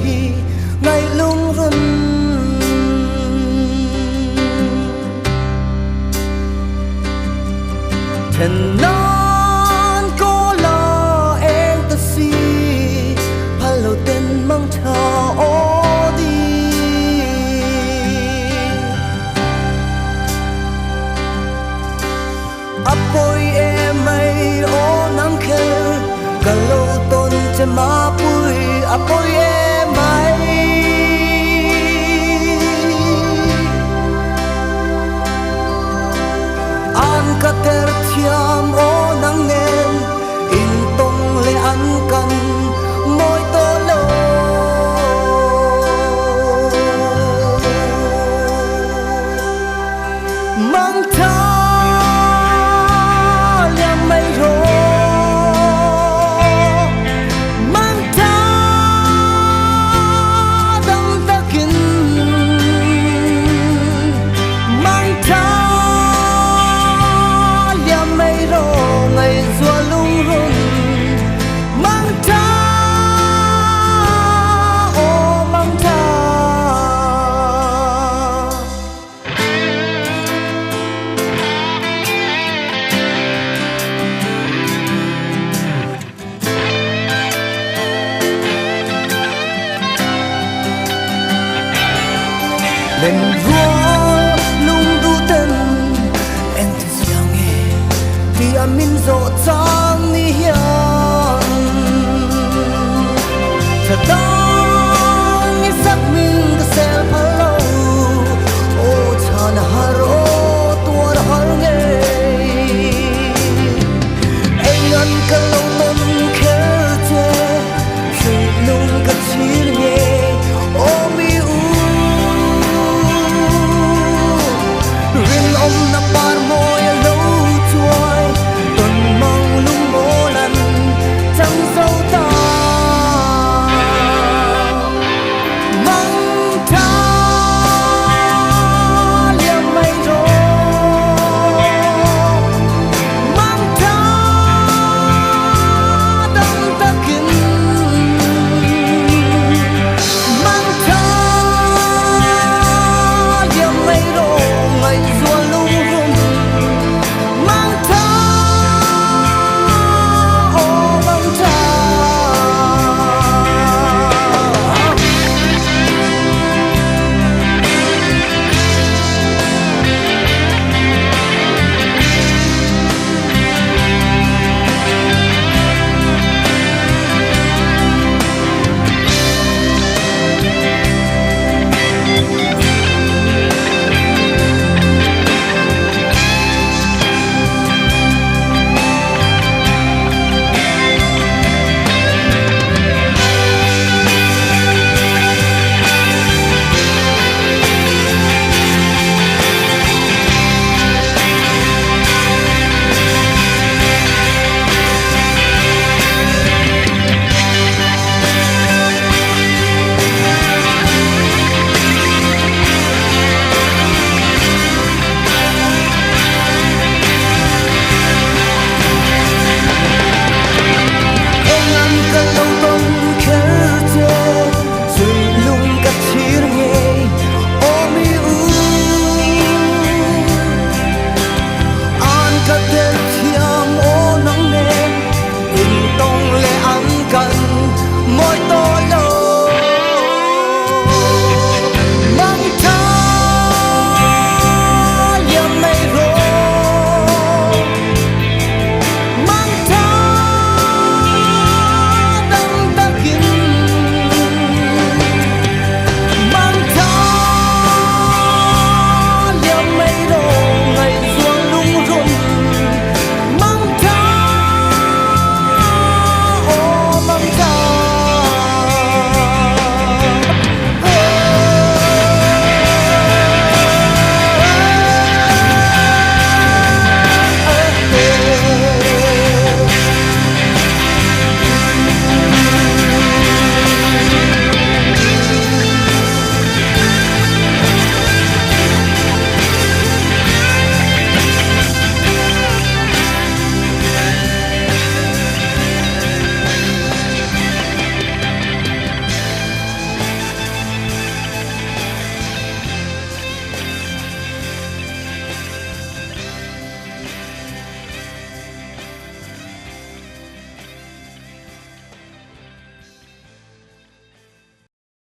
hi ngày lung run Then non có lo em ta si Palo tên mang thao ô đi Apoy em ay ô nang kher Kalau ton che ma pui Apoy em ay An ka ter thiam ô nang nen In tong le an kan Moi to lo Mang tha liam mai ro Mang tha dang takin Mang tha liam mai ro ngày zua lung run Mang tha ô mang tha Lên vua lung du tên em thì giang nghe thì amin rộ cha